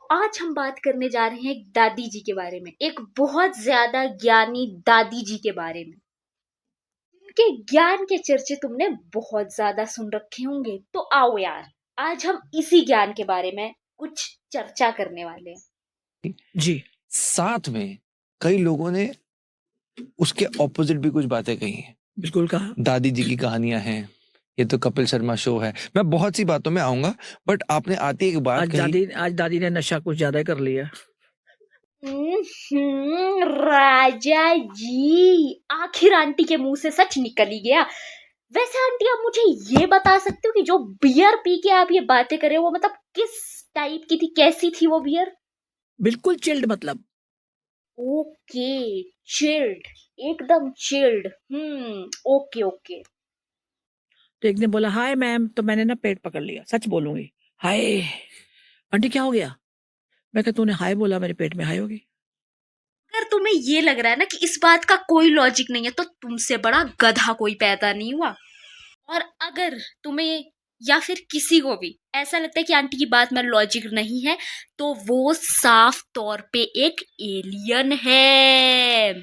आज हम बात करने जा रहे हैं एक दादी जी के बारे में, एक बहुत ज्यादा ज्ञानी दादी जी के बारे में। उनके ज्ञान के चर्चे तुमने बहुत ज्यादा सुन रखे होंगे, तो आओ यार, आज हम इसी ज्ञान के बारे में कुछ चर्चा करने वाले हैं। जी। साथ में कई लोगों ने उसके ऑपोजिट भी कुछ बातें कही हैं। बिल्कुल कहा। दादी जी की कहानियां हैं, ये तो कपिल शर्मा शो है। मैं बहुत सी बातों में आऊंगा, बट आपने आती एक बात कही। आज दादी ने नशा कुछ ज्यादा कर लिया। राजा जी, आखिर आंटी के मुंह से सच निकल ही गया। वैसे आंटी, आप मुझे ये बता सकते हो कि जो बियर पी के आप ये बातें कर रहे हो, वो मतलब किस टाइप की थी, कैसी थी वो बियर? बिल्कुल चिल्ड, मतलब ओके, चिल्ड, एकदम चिल्ड। Okay okay. तो एक ने बोला हाय मैम, तो मैंने ना पेट पकड़ लिया, सच बोलूंगी। हाय आंटी क्या हो गया? मैं कहा तूने हाय बोला, मेरे पेट में हाय होगी। अगर तुम्हें ये लग रहा है ना कि इस बात का कोई लॉजिक नहीं है, तो तुमसे बड़ा गधा कोई पैदा नहीं हुआ। और अगर तुम्हें या फिर किसी को भी ऐसा लगता है कि आंटी की बात में लॉजिक नहीं है, तो वो साफ तौर पे एक एलियन है।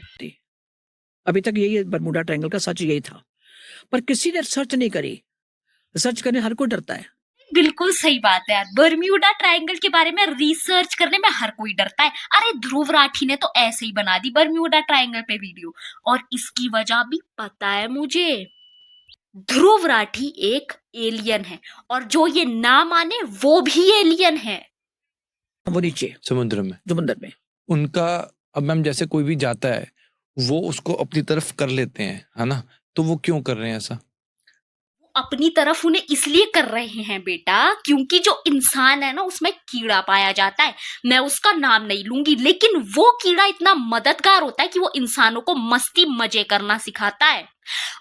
अभी तक यही बरमूडा ट्रायंगल का सच यही था, पर किसी ने रिसर्च नहीं करी। रिसर्च करने हर कोई डरता है। बिल्कुल सही बात है यार, बर्म्यूडा ट्रायंगल के बारे में रिसर्च करने में हर कोई डरता है। अरे ध्रुव राठी ने तो ऐसे ही बना दी बर्म्यूडा ट्रायंगल पे वीडियो, और इसकी वजह भी पता है मुझे। ध्रुव राठी एक एलियन है, और जो ये ना माने वो भी एलियन है। वो नीचे समुद्र में उनका, अब मैम जैसे कोई भी जाता है वो उसको अपनी तरफ कर लेते हैं, है ना? तो वो क्यों कर रहे हैं ऐसा? अपनी तरफ उन्हें इसलिए कर रहे हैं बेटा, क्योंकि जो इंसान है ना, उसमें कीड़ा पाया जाता है। मैं उसका नाम नहीं लूंगी, लेकिन वो कीड़ा इतना मददगार होता है कि वो इंसानों को मस्ती मजे करना सिखाता है।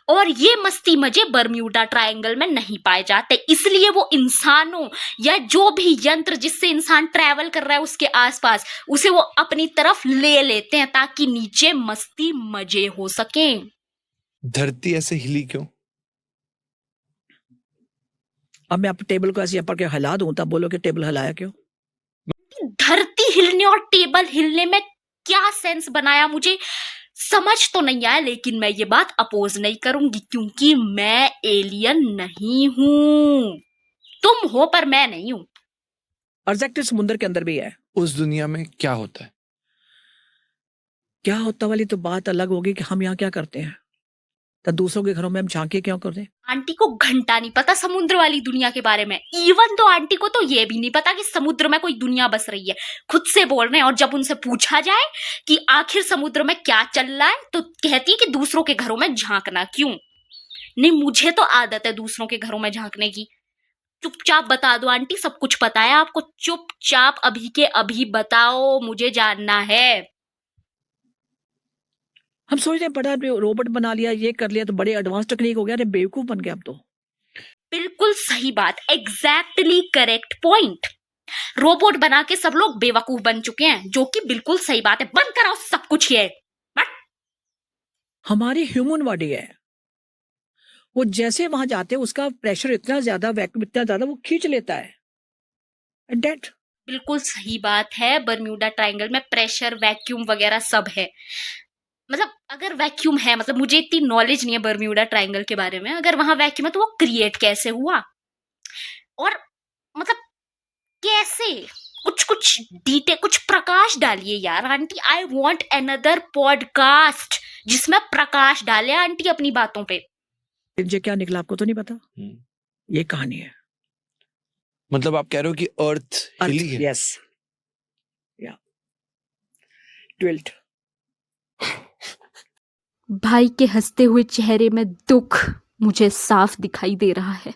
और ये मस्ती मजे बर्म्यूडा ट्रायंगल में नहीं पाए जाते, इसलिए वो इंसानों या जो भी यंत्र जिससे इंसान ट्रैवल कर रहा है उसके आसपास, उसे वो अपनी तरफ ले लेते हैं ताकि नीचे मस्ती मजे हो सके। धरती ऐसे हिली क्यों? अब मैं आप टेबल को ऐसे ऊपर के हिला दूं, तब बोलो कि टेबल हिलाया क्यों? धरती हिलने और टेबल हिलने में क्या सेंस बनाया, मुझे समझ तो नहीं आया, लेकिन मैं ये बात अपोज नहीं करूंगी, क्योंकि मैं एलियन नहीं हूं। तुम हो पर मैं नहीं हूं। अर्जेक्टिव समुद्र के अंदर भी है। उस दुनिया में क्या होता है? क्या होता वाली तो बात अलग होगी कि हम यहाँ क्या करते हैं, तो दूसरों के घरों में हम झांके क्यों करते हैं? आंटी को घंटा नहीं पता समुद्र वाली दुनिया के बारे में। इवन तो आंटी को तो ये भी नहीं पता कि समुद्र में कोई दुनिया बस रही है। खुद से बोल रहे हैं, और जब उनसे पूछा जाए कि आखिर समुद्र में क्या चल रहा है, तो कहती है कि दूसरों के घरों में झांकना क्यों। नहीं, मुझे तो आदत है दूसरों के घरों में झांकने की। चुपचाप बता दो आंटी, सब कुछ पता है आपको, चुपचाप अभी के अभी बताओ, मुझे जानना है। हम सोच रहे हैं बड़ा रोबोट बना लिया, ये कर लिया, तो बड़े एडवांस टेक्निक हो गया, अरे बेवकूफ बन गया अब तो। बिल्कुल सही बात, एग्जैक्टली करेक्ट पॉइंट। रोबोट बना के सब लोग बेवकूफ बन चुके हैं, जो कि बिल्कुल सही बात है। बंद कराओ सब कुछ ये। हमारी ह्यूमन बॉडी है, वो जैसे वहां जाते हैं उसका प्रेशर इतना ज्यादा, वैक्यूम इतना ज्यादा, वो खींच लेता है। डेट बिल्कुल सही बात है, बर्म्यूडा ट्रायंगल में प्रेशर, वैक्यूम वगैरह सब है। मतलब अगर वैक्यूम है, मतलब मुझे इतनी नॉलेज नहीं है बर्म्यूडा ट्रायंगल के बारे में, अगर वहां वैक्यूम है तो वो क्रिएट कैसे हुआ, और मतलब कैसे, कुछ कुछ डिटेल, कुछ प्रकाश डालिए यार aunty. I want another podcast जिसमें प्रकाश डाले आंटी अपनी बातों पे। ये क्या निकला आपको तो नहीं पता। ये कहानी है। मतलब आप कह रहे हो कि अर्थ हिली है? यस, या ट्विल्ट। भाई के हंसते हुए चेहरे में दुख मुझे साफ दिखाई दे रहा है।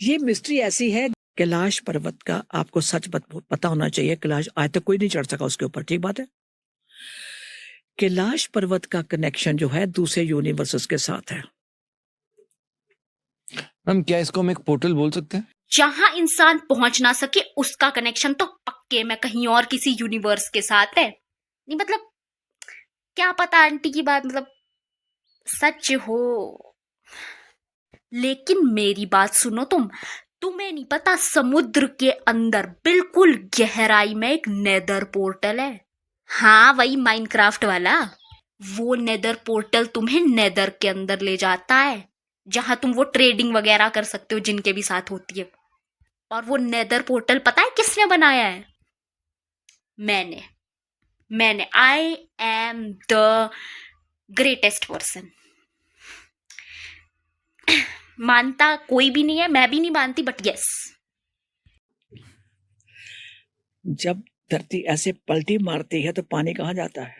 ये मिस्ट्री ऐसी है, कैलाश पर्वत का आपको सच पता होना चाहिए। कैलाश आज तक कोई नहीं चढ़ सका उसके ऊपर, ठीक बात है। कैलाश पर्वत का कनेक्शन जो है दूसरे यूनिवर्सेस के साथ है। हम क्या इसको हम एक पोर्टल बोल सकते हैं? जहां इंसान पहुंच ना सके उसका कनेक्शन तो पक्के में कहीं और किसी यूनिवर्स के साथ है। नहीं मतलब क्या पता आंटी की बात मतलब सच हो, लेकिन मेरी बात सुनो तुम। तुम्हें नहीं पता समुद्र के अंदर बिल्कुल गहराई में एक नेदर पोर्टल है। हाँ, वही माइनक्राफ्ट वाला। वो नेदर पोर्टल तुम्हें नेदर के अंदर ले जाता है, जहां तुम वो ट्रेडिंग वगैरह कर सकते हो जिनके भी साथ होती है। और वो नेदर पोर्टल पता है किसने बनाया है? मैंने I am the greatest person. मानता कोई भी नहीं है, मैं भी नहीं मानती, बट यस। जब धरती ऐसे पलटी मारती है तो पानी कहाँ जाता है?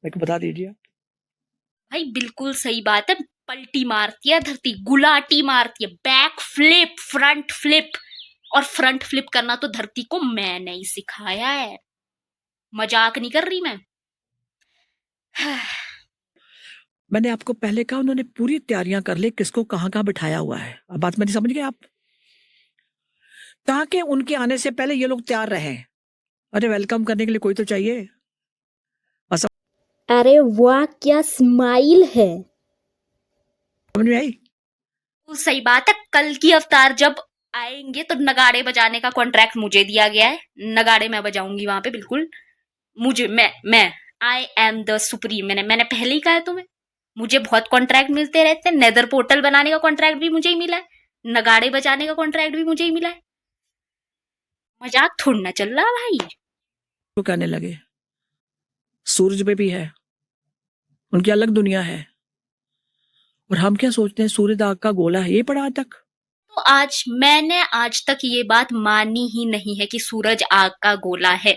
मेरे को बता दीजिए आप। भाई बिल्कुल सही बात है, पलटी मारती है धरती, गुलाटी मारती है, बैक फ्लिप, फ्रंट फ्लिप। और फ्रंट फ्लिप करना तो धरती को मैंने ही सिखाया है, मजाक नहीं कर रही मैं। मैंने आपको पहले कहा उन्होंने पूरी तैयारियां कर ली, किसको कहाँ कहाँ बिठाया हुआ है। अब बात मेरी समझ गए आप? ताकि उनके आने से पहले ये लोग तैयार रहे। अरे वेलकम करने के लिए कोई तो चाहिए। अरे वाह, क्या स्माइल है। समझ में आई? सही बात है, कल की अवतार जब आएंगे तो नगाड़े बजाने का कॉन्ट्रैक्ट मुझे दिया गया है। नगाड़े मैं बजाऊंगी वहां पे, बिल्कुल। मुझे मैं आई एम द सुप्रीम। मैंने पहले ही कहा है तुम्हें, मुझे बहुत कॉन्ट्रैक्ट मिलते रहते हैं। नेदर पोर्टल बनाने का कॉन्ट्रैक्ट भी मुझे ही मिला है, नगाड़े बजाने का कॉन्ट्रैक्ट भी मुझे ही मिला है। मजाक थोड़ी ना चल रहा भाई। तो कहने लगे सूरज पे भी है, उनकी अलग दुनिया है। और हम क्या सोचते हैं सूरज आग का गोला है, ये पढ़ा आज तक। तो मैंने आज तक ये बात मानी ही नहीं है कि सूरज आग का गोला है।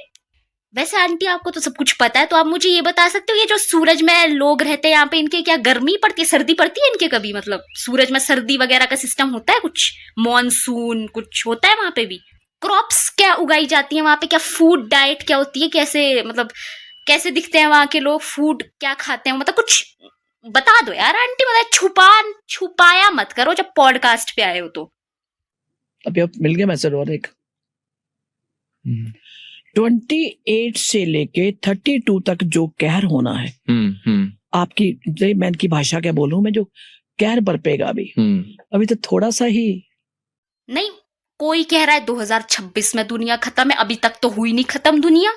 वैसे आंटी आपको तो सब कुछ पता है, तो आप मुझे ये बता सकते हो ये जो सूरज में लोग रहते हैं यहाँ पे, इनके क्या गर्मी पड़ती है, सर्दी पड़ती है इनके कभी? मतलब सूरज में सर्दी वगैरह का सिस्टम होता है कुछ? मॉनसून कुछ होता है वहां पे भी? क्रॉप्स क्या उगाई जाती है वहां पे? क्या फूड डाइट क्या होती है? कैसे मतलब कैसे दिखते हैं वहां के लोग? फूड क्या खाते हैं? मतलब कुछ बता दो यार आंटी, मतलब छुपाया मत करो जब पॉडकास्ट पे आए हो तो। अभी अब मिल गया मैसेज और एक। 28 से लेके 32 तक जो कहर होना है, आपकी मैं इनकी भाषा क्या बोलूं मैं, जो कहर बरपेगा अभी तो थोड़ा सा ही नहीं। कोई कह रहा है 2026 में दुनिया खत्म है, अभी तक तो हुई नहीं खत्म दुनिया।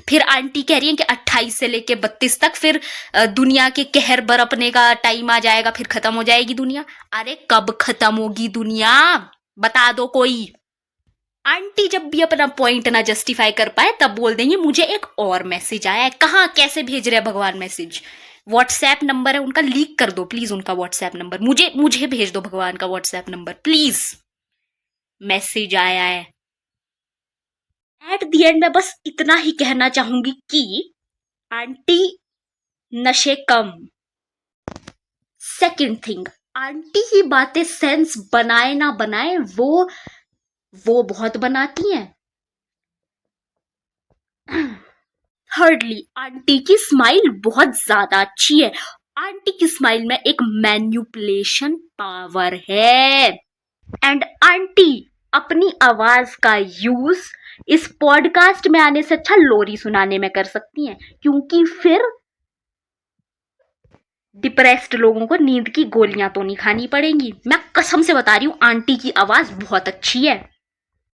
फिर आंटी कह रही है कि 28 से लेके 32 तक फिर दुनिया के कहर बरपने का टाइम आ जाएगा, फिर खत्म हो जाएगी दुनिया। अरे कब खत्म होगी दुनिया, बता दो कोई। आंटी जब भी अपना पॉइंट ना जस्टिफाई कर पाए तब बोल देंगे मुझे एक और मैसेज आया है। कहाँ कैसे भेज रहे हैं भगवान मैसेज? व्हाट्सएप नंबर है उनका, लीक कर दो प्लीज उनका व्हाट्सएप नंबर। मुझे भेज दो भगवान का व्हाट्सएप नंबर प्लीज। मैसेज आया है। एट द एंड मैं बस इतना ही कहना चाहूंगी कि आंटी नशे कम। सेकंड थिंग, आंटी की बातें सेंस बनाए ना बनाए वो बहुत बनाती हैं। थर्डली, आंटी की स्माइल बहुत ज्यादा अच्छी है। आंटी की स्माइल में एक मैन्युपुलेशन पावर है। एंड आंटी अपनी आवाज का यूज इस पॉडकास्ट में आने से अच्छा लोरी सुनाने में कर सकती हैं, क्योंकि फिर डिप्रेस्ड लोगों को नींद की गोलियां तो नहीं खानी पड़ेंगी। मैं कसम से बता रही हूं, आंटी की आवाज बहुत अच्छी है।